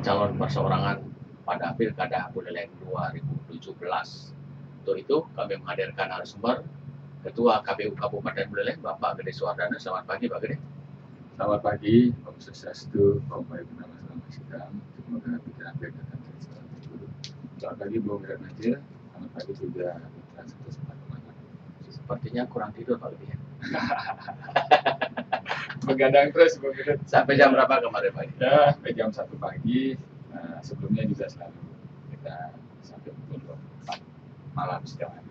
calon perseorangan pada Pilkada Buleleng 2017. Untuk itu kami menghadirkan narasumber Ketua KPU Kabupaten Buleleng, Bapak Gede Suwardana. Selamat pagi, Pak Gede. Selamat pagi, Om Swastiastu, Om Baikuna, Selamat Sidang. Semoga pikiran baik akan selalu terus. Selamat pagi, Bung Najir. Selamat pagi juga mitra satu kemana. Sepertinya kurang tidur Pak Gede. Begadang terus, Bung Gede. Sampai jam berapa kemarin, Pak Gede? Ya, sampai jam 1 pagi. Sebelumnya juga selalu kita sampai pukul 4 malam setiap hari.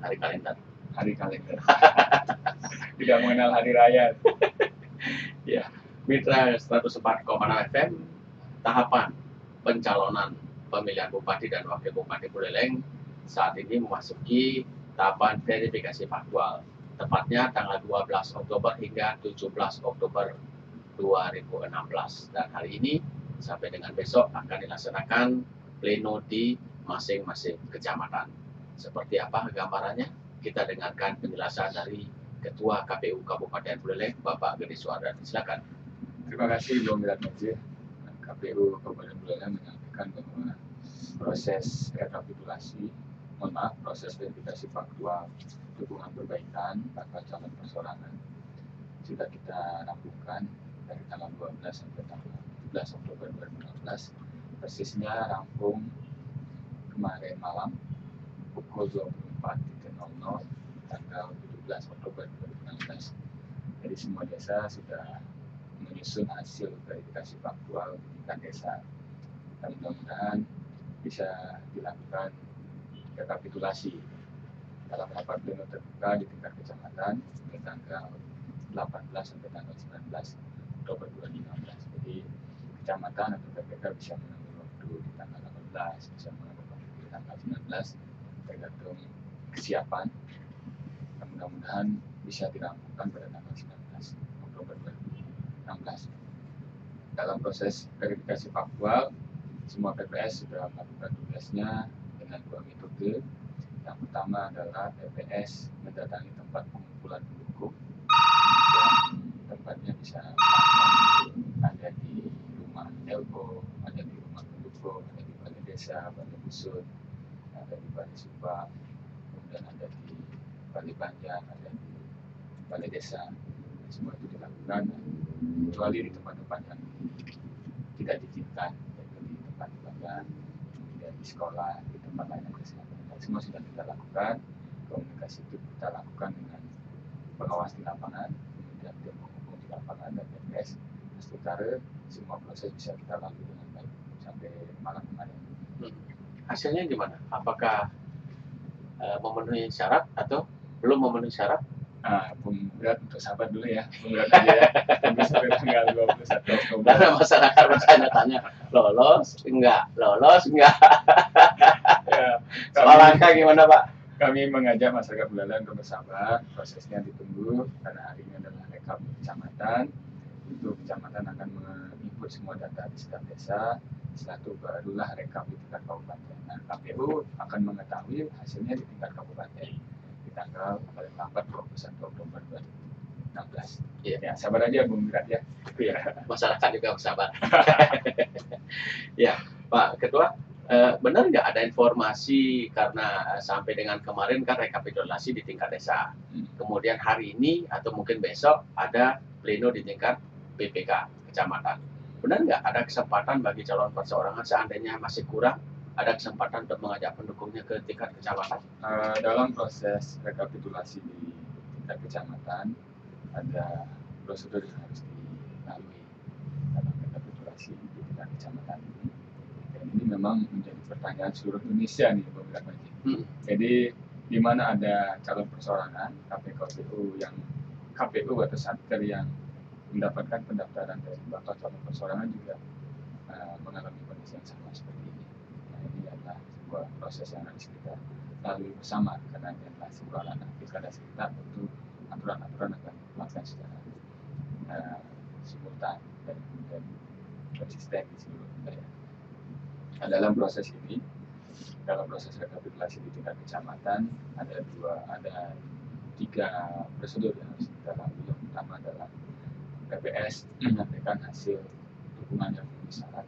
Hari kalender. Hari kalender. Tidak mengenal hari raya. Ya, Mitra 104,6 FM, tahapan pencalonan pemilihan Bupati dan Wakil Bupati Buleleng saat ini memasuki tahapan verifikasi faktual. Tepatnya tanggal 12 Oktober hingga 17 Oktober 2016. Dan hari ini sampai dengan besok akan dilaksanakan pleno di masing-masing kecamatan. Seperti apa gambarannya? Kita dengarkan penjelasan dari Ketua KPU Kabupaten Buleleng, Bapak Gede Suwardana. Silakan. Terima kasih, Bung Najir. KPU Kabupaten Buleleng menyampaikan bahwa proses rekapitulasi, proses verifikasi faktual dukungan perbaikan bakal calon perseorangan sudah kita rampungkan dari tanggal 12 sampai tanggal 17 Oktober 2016. Persisnya rampung kemarin malam pukul 24.00 tanggal 17 Oktober 2016. Jadi semua desa sudah menyusun hasil verifikasi faktual di tingkat desa. Dan mudah-mudahan bisa dilakukan rekapitulasi dalam rapat pleno terbuka di tingkat kecamatan dari tanggal 18 sampai tanggal 19 Oktober 2015. Jadi kecamatan atau PPK bisa mengambil waktu di tanggal 18, bisa mengambil waktu di tanggal 19, tergantung kesiapan. Dan mudah-mudahan bisa dirampungkan pada tanggal 19 Oktober 2016. Dalam proses verifikasi faktual, semua PPS sudah melakukan tugasnya dengan 2 metode. Yang pertama adalah PPS mendatangi tempat pengumpulan pendukung. Dan tempatnya bisa ada di rumah Elko, ada di rumah pendukung, ada di balai desa, balai dusun, ada di balai subak, kemudian ada di balai banjar, ada di balai desa. Semua itu dilakukan kecuali di tempat-tempat yang tidak diizinkan, yaitu di tempat ibadah, kemudian di sekolah, di tempat lain kesehatan. Semua sudah kita lakukan. Komunikasi itu kita lakukan dengan pengawas di lapangan, kemudian tim penghubung di lapangan dan PPS. Sementara semua proses bisa kita lalui dengan baik sampai malam kemarin. Hasilnya gimana? Apakah memenuhi syarat atau belum memenuhi syarat? Bung Berat untuk sahabat dulu ya, Bung Berat aja ya. Tunggu sampai tanggal 21 Oktober. Karena masyarakat bertanya-tanya, lolos enggak? Ya, Soal angka gimana, Pak? Kami mengajak masyarakat Buleleng untuk bersabar, prosesnya ditunggu karena hari ini adalah rekap kecamatan. Itu kecamatan akan menginput semua data di setiap desa. Setelah itu barulah rekap di tingkat kabupaten. Nah, KPU akan mengetahui hasilnya di tingkat kabupaten di tanggal paling lambat 21 Oktober 2016. Ya, sabar aja Bung Berat ya. Masyarakat juga bersabar. Ya, Pak Ketua, benar nggak ada informasi karena sampai dengan kemarin kan rekapitulasi di tingkat desa. Kemudian hari ini atau mungkin besok ada pleno di tingkat PPK kecamatan. Benar nggak ada kesempatan bagi calon perseorangan seandainya masih kurang, ada kesempatan untuk mengajak pendukungnya ke tingkat kecamatan? Dalam proses rekapitulasi di tingkat kecamatan ada prosedur yang harus dilalui dalam rekapitulasi di tingkat kecamatan ini. Dan ini memang menjadi pertanyaan seluruh Indonesia nih, Bung Rahmadi. Jadi di mana ada calon perseorangan KPU atau Satker yang mendapatkan pendaftaran dari bakal calon perseorangan juga mengalami kondisi yang sama seperti ini. Nah, ini adalah sebuah proses yang harus kita lalui bersama karena ini adalah sebuah ranah pilkada sekitar, tentu aturan-aturan akan dilakukan secara simultan dan konsisten di seluruh wilayah. Nah, dalam proses rekapitulasi di tingkat kecamatan ada 3 prosedur yang harus kita lalui. Yang pertama adalah PPS menyampaikan hasil dukungan yang memenuhi syarat.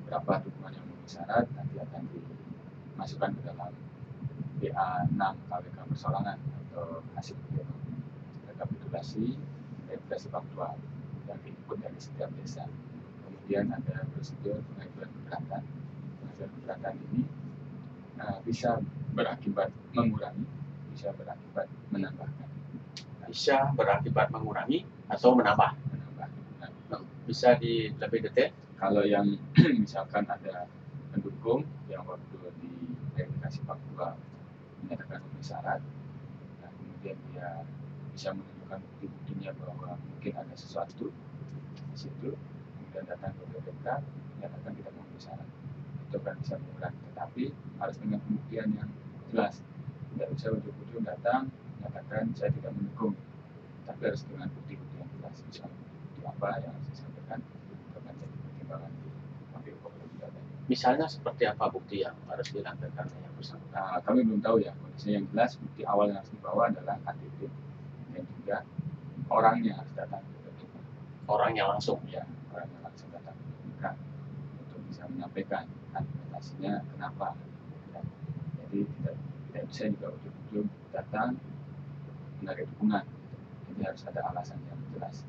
berapa dukungan yang memenuhi syarat nanti akan dimasukkan ke dalam BA6 KWK persorangan atau hasil pleno rekapitulasi faktual yang diinput dari setiap desa. Kemudian ada prosedur pengajuan keberatan. Pengajuan keberatan ini bisa berakibat mengurangi, bisa berakibat menambahkan. Bisa berakibat mengurangi atau menambah. Nah, bisa lebih detail? Kalau yang misalkan ada pendukung yang waktu di verifikasi faktual menyatakan memenuhi syarat, nah kemudian dia bisa menunjukkan bukti-buktinya bahwa mungkin ada sesuatu di situ, kemudian datang ke BPK menyatakan tidak memenuhi syarat, itu kan bisa mengurangi, tetapi harus dengan pembuktian yang jelas. Tidak bisa ujung-ujung datang menyatakan saya tidak mendukung, tapi harus dengan bukti-bukti yang jelas. Misalnya bukti apa yang harus disampaikan akan jadi pertimbangan di KPU Kabupaten Buleleng. Misalnya seperti apa bukti yang harus dilampirkan yang bersangkutan? Nah, kami belum tahu ya kondisinya. Yang jelas bukti awal yang harus dibawa adalah KTP dan juga orangnya harus datang ke BPK. Orangnya langsung? Ya, orangnya langsung datang ke BPK untuk bisa menyampaikan argumentasinya kenapa. Ya. Jadi tidak bisa juga ujung-ujung datang menarik dukungan. Jadi harus ada alasan yang jelas.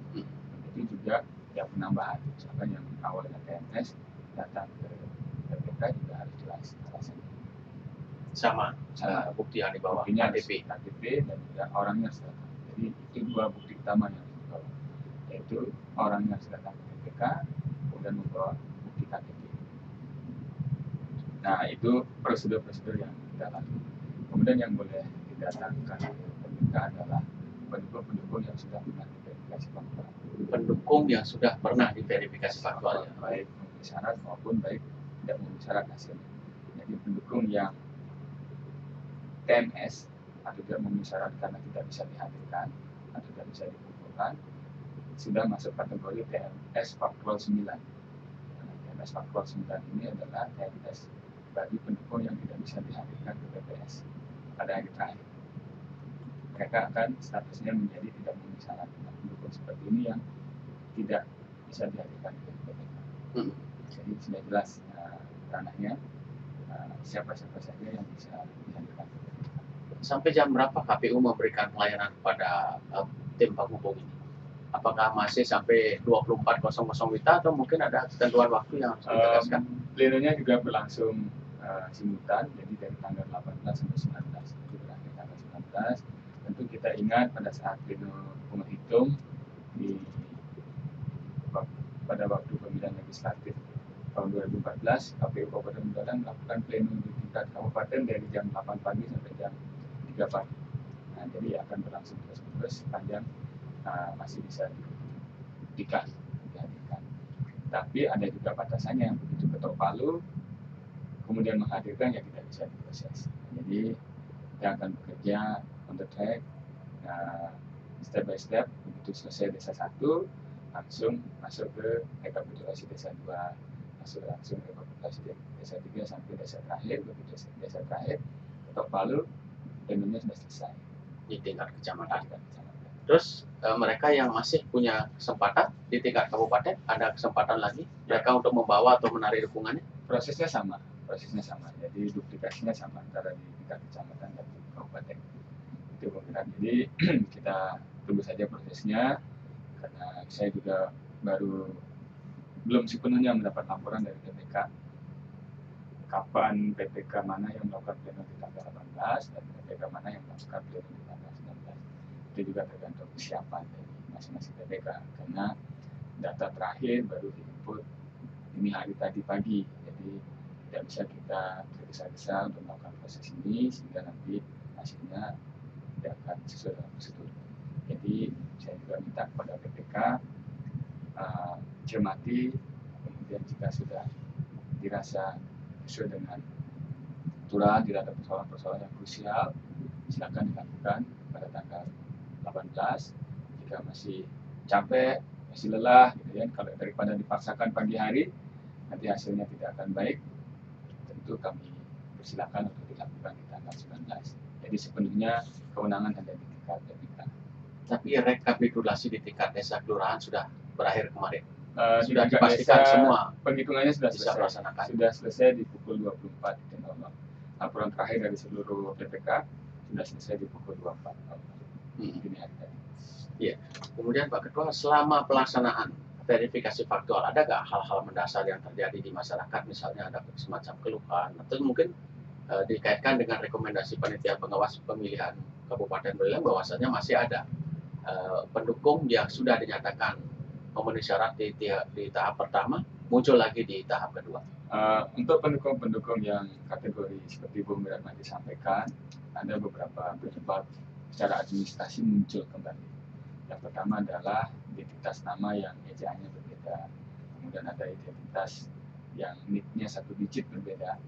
Itu juga yang penambahan, misalkan yang awalnya TNS datang ke BPK juga harus jelas alasannya. Sama bukti yang dibawa, KTP dan juga orangnya harus datang. Jadi itu dua bukti utama yang harus dibawa, yaitu orangnya harus datang ke BPK kemudian membawa bukti KTP. Nah itu prosedur-prosedur yang kita lakukan. Kemudian yang boleh didatangkan ke BPK adalah pendukung yang sudah pernah diverifikasi faktual. Pendukung yang sudah pernah diverifikasi faktual, ya? Baik memenuhi syarat maupun baik tidak memenuhi syarat hasilnya. Jadi pendukung yang TNS atau tidak memenuhi syarat karena tidak bisa dihadirkan atau tidak bisa dikumpulkan sudah masuk kategori TNS faktual 9. TNS faktual 9 ini adalah TNS bagi pendukung yang tidak bisa dihadirkan ke BPS pada hari terakhir. Mereka akan statusnya menjadi tidak memenuhi syarat. Nah, pendukung seperti ini yang tidak bisa dihadirkan ke BPK. Jadi sudah jelas ranahnya siapa-siapa saja yang bisa dihadirkan ke BPK. Sampai jam berapa KPU memberikan pelayanan kepada tim penghubung ini? Apakah masih sampai 24.00 WITA atau mungkin ada ketentuan waktu yang harus ditegaskan? Plenonya juga berlangsung simultan, jadi dari tanggal 18 sampai 19. Jadi berakhir tanggal 19. Tentu kita ingat pada saat pleno penghitung pada waktu pemilihan legislatif tahun 2014, KPU Kabupaten Buleleng melakukan pleno di tingkat kabupaten dari jam 8 pagi sampai jam 3 pagi. Nah, jadi akan berlangsung terus sepanjang masih bisa dihadirkan. Tapi ada juga batasannya, yang begitu ketok palu kemudian menghadirkan yang tidak bisa diproses. Jadi kita akan bekerja on the track, step by step. Begitu selesai desa 1 langsung masuk ke rekapitulasi desa 2, masuk langsung ke rekapitulasi desa 3 sampai desa terakhir. Begitu desa terakhir ketok palu, plenonya sudah selesai Di tingkat kecamatan. Terus mereka yang masih punya kesempatan di tingkat kabupaten, ada kesempatan lagi mereka untuk membawa atau menarik dukungannya? Prosesnya sama, jadi duplikasinya sama antara di tingkat kecamatan dan di kabupaten. Itu benar. Jadi kita tunggu saja prosesnya, karena saya juga belum sepenuhnya mendapat laporan dari PPK kapan PPK mana yang melakukan pleno di tanggal 18 dan PPK mana yang melakukan pleno di tanggal 19. Itu juga tergantung kesiapan dari masing-masing PPK, karena data terakhir baru diinput ini hari tadi pagi, jadi tidak bisa kita tergesa-gesa untuk melakukan proses ini sehingga nanti hasilnya tidak akan sesuai dengan prosedur. Jadi saya juga minta kepada PPK cermati, kemudian jika sudah dirasa sesuai dengan aturan, tidak ada persoalan-persoalan yang krusial, silakan dilakukan pada tanggal 18. Jika masih capek, masih lelah, gitu ya, kalau daripada dipaksakan pagi hari, nanti hasilnya tidak akan baik, tentu kami persilakan untuk dilakukan di tanggal 19. Jadi sepenuhnya kewenangan ada di tingkat PPK. Tapi rekapitulasi di tingkat desa kelurahan sudah berakhir kemarin. Sudah di dipastikan desa, semua penghitungannya sudah bisa melaksanakan. Sudah selesai di pukul 24.00. Laporan terakhir dari seluruh PPK sudah selesai di pukul 24. Ini ada. Iya. Kemudian Pak Ketua, selama pelaksanaan verifikasi faktual, ada nggak hal-hal mendasar yang terjadi di masyarakat, misalnya ada semacam keluhan, atau mungkin dikaitkan dengan rekomendasi panitia pengawas pemilihan Kabupaten Buleleng bahwasanya masih ada pendukung yang sudah dinyatakan memenuhi syarat di tahap pertama muncul lagi di tahap kedua. Untuk pendukung-pendukung yang kategori seperti Bung Wiratmadi sampaikan, ada beberapa penyebab secara administrasi muncul kembali. Yang pertama adalah identitas nama yang ejaannya berbeda, kemudian ada identitas yang NIK-nya 1 digit berbeda.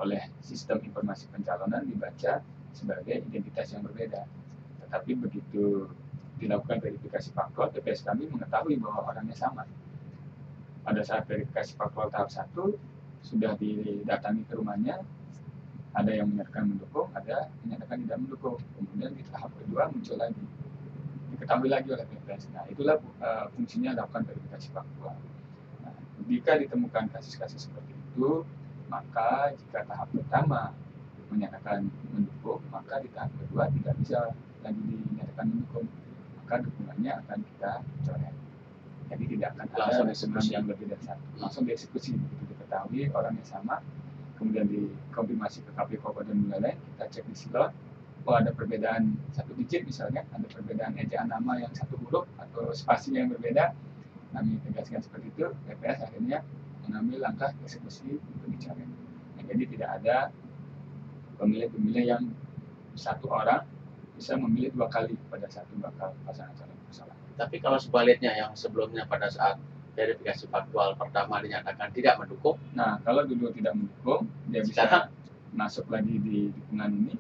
Oleh sistem informasi pencalonan dibaca sebagai identitas yang berbeda. Tetapi begitu dilakukan verifikasi faktual, TPS kami mengetahui bahwa orangnya sama. Pada saat verifikasi faktual tahap 1, sudah didatangi ke rumahnya, ada yang menyatakan mendukung, ada yang menyatakan tidak mendukung. Kemudian di tahap kedua muncul lagi, diketahui lagi oleh TPS. Nah, itulah fungsinya lakukan verifikasi faktual. Nah, jika ditemukan kasus-kasus seperti itu, maka jika tahap pertama menyatakan mendukung, maka di tahap kedua tidak bisa lagi dinyatakan mendukung, maka dukungannya akan kita coret. Jadi tidak akan langsung ada eksekusi yang lebih dari 1, langsung dieksekusi begitu diketahui orangnya sama. Kemudian dikonfirmasi ke KPU Kabupaten Buleleng, kita cek di silon, ada perbedaan 1 digit misalnya, ada perbedaan ejaan nama yang 1 huruf atau spasinya yang berbeda, kami tegaskan seperti itu. TPS akhirnya mengambil langkah eksekusi untuk dicoret. Nah, jadi tidak ada pemilih-pemilih yang 1 orang bisa memilih 2 kali pada satu bakal pasangan calon bersalah. Tapi kalau sebaliknya, yang sebelumnya pada saat verifikasi faktual pertama dinyatakan tidak mendukung, nah kalau dulu tidak mendukung, dia bisa masuk lagi di dukungan ini.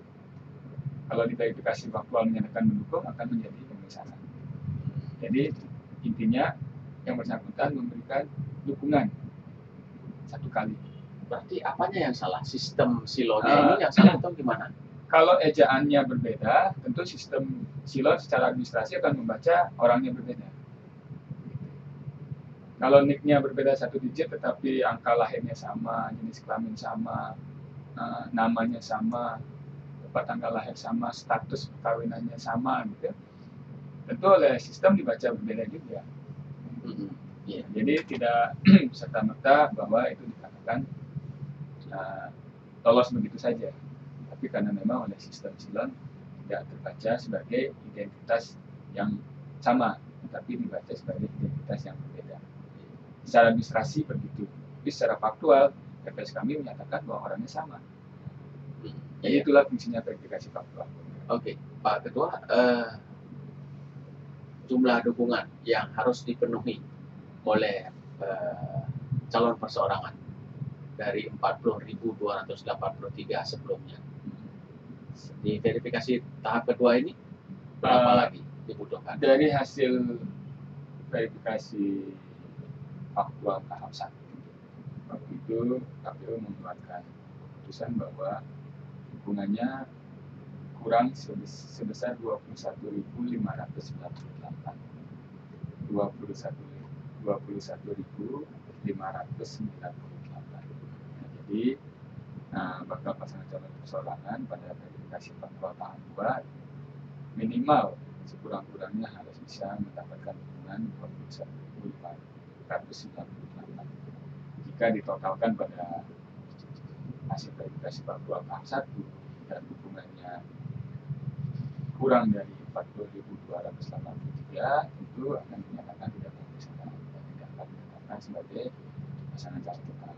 Kalau di verifikasi faktual menyatakan mendukung, akan menjadi pemeriksaan. Jadi intinya yang bersangkutan memberikan dukungan 1 kali. Berarti apanya yang salah? Sistem silonya ini yang salah atau gimana? Kalau ejaannya berbeda, tentu sistem silon secara administrasi akan membaca orangnya berbeda. Kalau NIK-nya berbeda 1 digit, tetapi angka lahirnya sama, jenis kelamin sama, namanya sama, tempat tanggal lahir sama, status perkawinannya sama, gitu, tentu oleh sistem dibaca berbeda juga. Jadi tidak serta-merta bahwa itu dikatakan lolos begitu saja. Tapi karena memang oleh sistem silon tidak terbaca sebagai identitas yang sama, tetapi dibaca sebagai identitas yang berbeda. Secara administrasi begitu, tapi secara faktual TPS kami menyatakan bahwa orangnya sama. Jadi itulah fungsinya verifikasi faktual. Oke, Pak Ketua, jumlah dukungan yang harus dipenuhi oleh calon perseorangan dari 40.283 sebelumnya. Di verifikasi tahap kedua ini berapa lagi dibutuhkan? Dari hasil verifikasi faktual tahap 1, waktu itu KPU mengeluarkan keputusan bahwa dukungannya kurang sebesar 21.598. 21.598. Jadi bakal pasangan calon perseorangan pada verifikasi faktual tahap 2 minimal sekurang-kurangnya harus bisa mendapatkan dukungan 21.598. Jika ditotalkan pada hasil verifikasi faktual tahap 1 dan dukungannya kurang dari 40.283, itu akan dinyatakan tidak bersalah dan tidak akan ditetapkan sebagai pasangan calon tetap.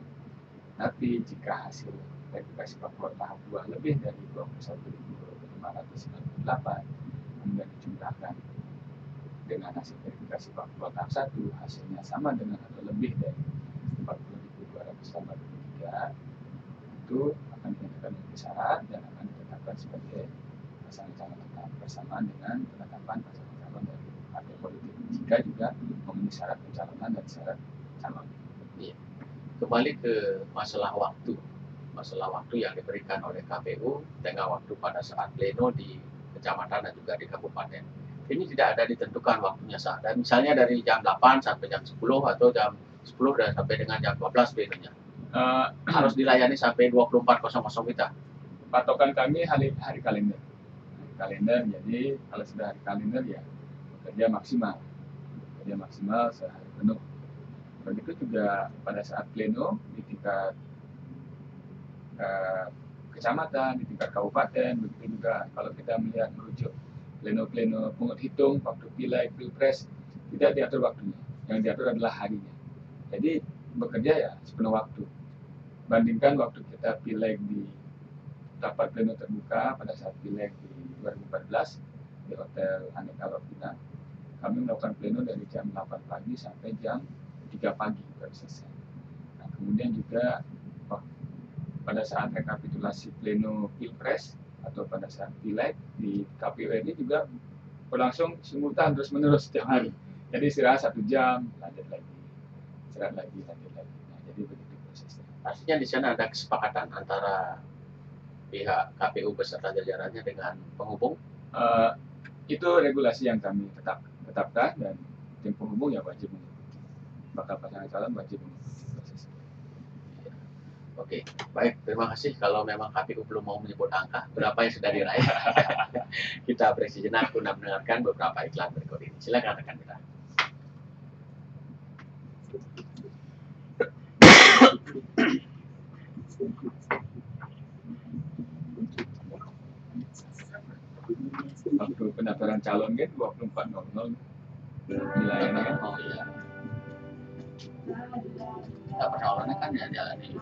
Tapi jika hasil verifikasi faktual tahap 2 lebih dari 21.598, kemudian dijumlahkan dengan hasil verifikasi faktual tahap 1, hasilnya sama dengan atau lebih dari 40.283, itu akan dinyatakan memenuhi syarat dan akan ditetapkan sebagai pasangan calon tetap bersamaan dengan penetapan pasangan calon dari partai politik jika juga memenuhi syarat pencalonan dan syarat calon. Kembali ke masalah waktu yang diberikan oleh KPU tengah waktu pada saat pleno di kecamatan dan juga di kabupaten. ini tidak ada ditentukan waktunya saat. Dan misalnya dari jam 8 sampai jam 10 atau jam 10 dan sampai dengan jam 12 bedanya. Harus dilayani sampai 24.00 kita. Patokan kami hari kalender. Hari kalender, jadi kalau sudah hari kalender ya bekerja maksimal. Bekerja maksimal sehari penuh. Begitu juga pada saat pleno di tingkat kecamatan, di tingkat kabupaten, begitu juga kalau kita melihat merujuk pleno-pleno pungut hitung, waktu pileg, pilpres, tidak diatur waktunya. Yang diatur adalah harinya. Jadi bekerja ya sepenuh waktu. Bandingkan waktu kita pileg di rapat pleno terbuka pada saat pileg di 2014 di Hotel Aneka Lovina, kami melakukan pleno dari jam 8 pagi sampai jam 3 pagi baru selesai. Nah, kemudian juga pada saat rekapitulasi pleno pilpres atau pada saat pileg di KPU RI juga berlangsung simultan terus menerus setiap hari. Jadi istirahat 1 jam, lanjut lagi, istirahat lagi, lanjut lagi. Nah, jadi begitu prosesnya. Artinya di sana ada kesepakatan antara pihak KPU beserta jajarannya dengan penghubung. Itu regulasi yang kami tetapkan dan tim penghubung ya wajib mengikuti. Bakal pasangan calon wajib mengikuti prosesnya. Oke, baik. Terima kasih. Kalau memang KPU belum mau menyebut angka berapa yang sudah diraih, kita break sejenak guna mendengarkan beberapa iklan berikut ini. Silakan rekan kita. Waktu pendaftaran calon kan 24.00 dilayani kan. Oh iya. Kita persoalannya kan ya jalani